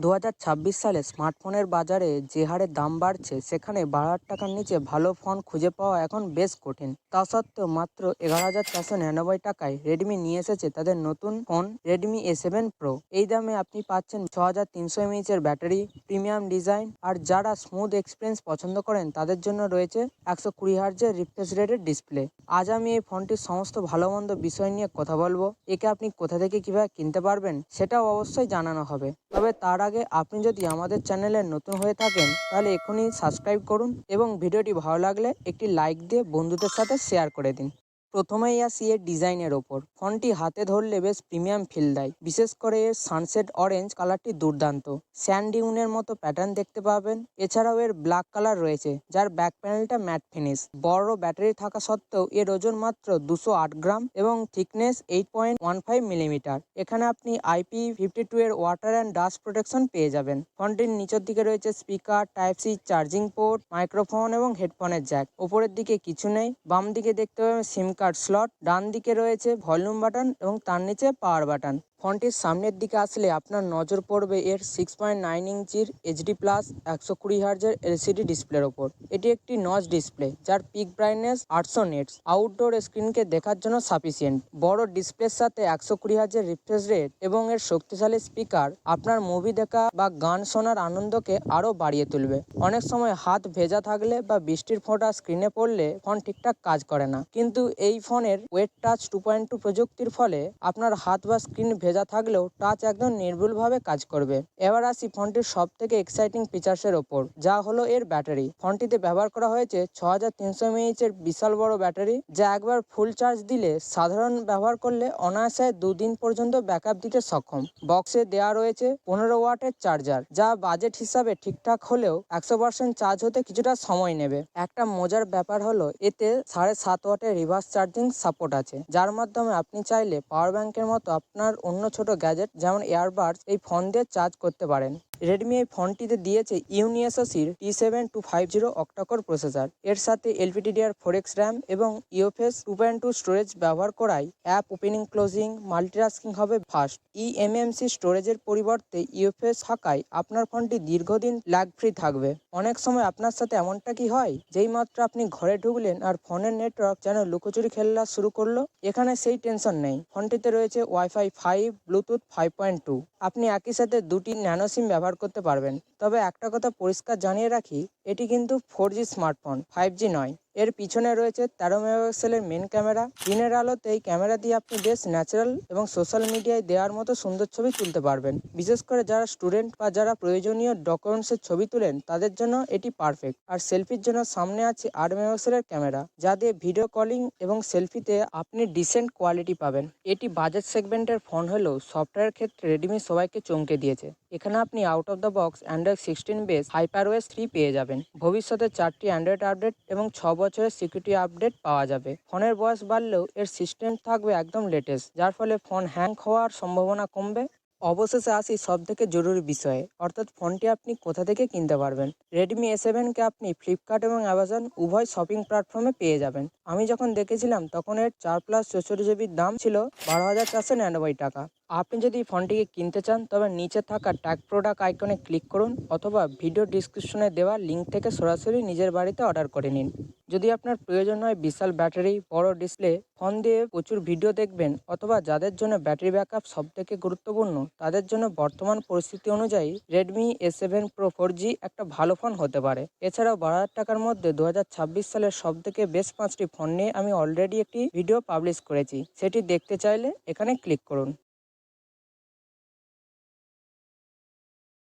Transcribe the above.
2026 সালে স্মার্টফোনের বাজারে যে হারে দাম বাড়ছে সেখানে 12,000 টাকার নিচে ভালো ফোন খুঁজে পাওয়া এখন বেশ কঠিন। তা সত্ত্বেও মাত্র 11,499 টাকায় রেডমি নিয়ে এসেছে তাদের নতুন ফোন রেডমি A7 প্রো। এই দামে আপনি পাচ্ছেন 6300 mAh ব্যাটারি, প্রিমিয়াম ডিজাইন, আর যারা স্মুথ এক্সপিরিয়েন্স পছন্দ করেন তাদের জন্য রয়েছে 120 Hz রিফ্রেশ রেটের ডিসপ্লে। আজ আমি এই ফোনটির সমস্ত ভালো মন্দ বিষয় নিয়ে কথা বলবো। একে আপনি কোথা থেকে কিভাবে কিনতে পারবেন সেটাও অবশ্যই জানানো হবে। তবে তার আগে আপনি যদি আমাদের চ্যানেলে নতুন হয়ে থাকেন তাহলে এখনই সাবস্ক্রাইব করুন এবং ভিডিওটি ভালো লাগলে একটি লাইক দিয়ে বন্ধুদের সাথে শেয়ার করে দিন। প্রথমেই আসি এর ডিজাইনের ওপর। ফোনটি হাতে ধরলে বেশ প্রিমিয়াম ফিল দেয়, বিশেষ করে এর সানসেট অরেঞ্জ কালারটি দুর্দান্ত। স্যান্ড ডিউনের মতো প্যাটার্ন দেখতে পাবেন। এছাড়াও এর ব্ল্যাক কালার রয়েছে যার ব্যাক প্যানেলটা ম্যাট ফিনিশ। বড় ব্যাটারি থাকা সত্ত্বেও এর ওজন মাত্র 208 গ্রাম এবং থিকনেস 8.15 মিলিমিটার। এখানে আপনি IP52 এর ওয়াটার অ্যান্ড ডাস্ট প্রোটেকশন পেয়ে যাবেন। ফোনটির নিচের দিকে রয়েছে speaker, type C charging port, microphone এবং হেডফোনের জ্যাক। উপরের দিকে কিছু নেই। বাম দিকে দেখতে পাবেন সিম কার্ড স্লট, ডান দিকে রয়েছে ভলিউম বাটন এবং তার নিচে পাওয়ার বাটন। ফোনটির সামনের দিকে আসলে আপনার নজর পড়বে এর 6.9 ইঞ্চির HD প্লাস 120 Hz LCD ডিসপ্লের ওপর। এটি একটি নচ ডিসপ্লে যার পিক ব্রাইটনেস 800 নিটস আউটডোর স্ক্রিনকে দেখার জন্য সাফিসিয়েন্ট। বড় ডিসপ্লের সাথে 120 Hz রিফ্রেশ রেট এবং এর শক্তিশালী স্পিকার আপনার মুভি দেখা বা গান শোনার আনন্দকে আরও বাড়িয়ে তুলবে। অনেক সময় হাত ভেজা থাকলে বা বৃষ্টির ফোঁটা স্ক্রিনে পড়লে ফোন ঠিকঠাক কাজ করে না, কিন্তু এই ফোনের ওয়েট টাচ 2.2 প্রযুক্তির ফলে আপনার হাত বা স্ক্রিন ভেজা থাকলেও টাচ একদম নির্ভুলভাবে কাজ করবে। এবার আসি ফোনটির সব থেকে এক্সাইটিং ফিচার্সের ওপর, যা হলো এর ব্যাটারি। ফোনটিতে ব্যবহার করা হয়েছে 6300 mAh এর বিশাল বড় ব্যাটারি, যা একবার ফুল চার্জ দিলে সাধারণ ব্যবহার করলে অনায়াসে 2 দিন পর্যন্ত ব্যাকআপ দিতে সক্ষম। বক্সে দেওয়া রয়েছে 15 ওয়াটের চার্জার, যা বাজেট হিসাবে ঠিকঠাক হলেও 100% চার্জ হতে কিছুটা সময় নেবে। একটা মজার ব্যাপার হলো এতে 7.5 ওয়াটের রিভার্স চার্জিং সাপোর্ট আছে, যার মাধ্যমে আপনি চাইলে পাওয়ার ব্যাংকের মতো আপনার অন্য ছোট গ্যাজেট যেমন এয়ারবাডস এই ফোন দিয়ে চার্জ করতে পারেন। রেডমি এই ফোনটিতে দিয়েছে ইউনিএসওসির T7250 অক্টাকোর প্রসেসর। এর সাথে LPDDR4X র্যাম এবং UFS 2.2 স্টোরেজ ব্যবহার করায় অ্যাপ ওপেনিং ক্লোজিং মাল্টিটাস্কিং হবে ফাস্ট। eMMC স্টোরেজের পরিবর্তে UFS থাকায় আপনার ফোনটি দীর্ঘদিন ল্যাগ ফ্রি থাকবে। অনেক সময় আপনার সাথে এমনটা কি হয়, যেই মাত্র আপনি ঘরে ঢুকলেন আর ফোনের নেটওয়ার্ক যেন লুকোচুরি খেলা শুরু করলো? এখানে সেই টেনশন নেই। ফোনটিতে রয়েছে ওয়াইফাই 5, ব্লুটুথ 5.2। আপনি একই সাথে দুটি ন্যানো সিম ব্যবহার করতে পারবেন। তবে একটা কথা পরিষ্কার জানিয়ে রাখি, এটি কিন্তু 4G স্মার্টফোন, 5G নয়। এর পিছনে রয়েছে 13 মেগাপিক্সেলের মেন ক্যামেরা। দিনের আলোতে এই ক্যামেরা দিয়ে আপনি বেশ ন্যাচারাল এবং সোশ্যাল মিডিয়ায় দেওয়ার মতো সুন্দর ছবি তুলতে পারবেন। বিশেষ করে যারা স্টুডেন্ট বা যারা প্রয়োজনীয় ডকুমেন্টসের ছবি তুলেন তাদের জন্য এটি পারফেক্ট। আর সেলফির জন্য সামনে আছে 8 মেগাপিক্সেলের ক্যামেরা, যা দিয়ে ভিডিও কলিং এবং সেলফিতে আপনি ডিসেন্ট কোয়ালিটি পাবেন। এটি বাজেট সেগমেন্টের ফোন হলেও সফটওয়্যার ক্ষেত্রে রেডমি সবাইকে চমকে দিয়েছে। এখানে আপনি out of the box Android 16 base HyperOS 3 পেয়ে যাবেন। ভবিষ্যতে 4টি অ্যান্ড্রয়েড আপডেট এবং 6 বছরের সিকিউরিটি আপডেট পাওয়া যাবে। ফোনের বয়স বাড়লেও এর সিস্টেম থাকবে একদম লেটেস্ট, যার ফলে ফোন হ্যাং হওয়ার সম্ভাবনা কমবে। অবশেষে আসি সব থেকে জরুরি বিষয়ে, অর্থাৎ ফোনটি আপনি কোথা থেকে কিনতে পারবেন। রেডমি A7কে আপনি ফ্লিপকার্ট এবং অ্যামাজন উভয় শপিং প্ল্যাটফর্মে পেয়ে যাবেন। আমি যখন দেখেছিলাম তখন এর 4+64 জিবির দাম ছিল 12,499 টাকা। আপনি যদি ফোনটিকে কিনতে চান তবে নিচে থাকা ট্যাগ প্রোডাক্ট আইকনে ক্লিক করুন অথবা ভিডিও ডিসক্রিপশনে দেওয়া লিঙ্ক থেকে সরাসরি নিজের বাড়িতে অর্ডার করে নিন। যদি আপনার প্রয়োজন হয় বিশাল ব্যাটারি, বড় ডিসপ্লে, ফোন দিয়ে প্রচুর ভিডিও দেখবেন, অথবা যাদের জন্য ব্যাটারি ব্যাকআপ সব থেকে গুরুত্বপূর্ণ, তাদের জন্য বর্তমান পরিস্থিতি অনুযায়ী রেডমি A7 প্রো 4G একটা ভালো ফোন হতে পারে। এছাড়াও 12,000 টাকার মধ্যে 2026 সালের সব থেকে বেশ 5টি ফোন নিয়ে আমি অলরেডি একটি ভিডিও পাবলিশ করেছি, সেটি দেখতে চাইলে এখানে ক্লিক করুন।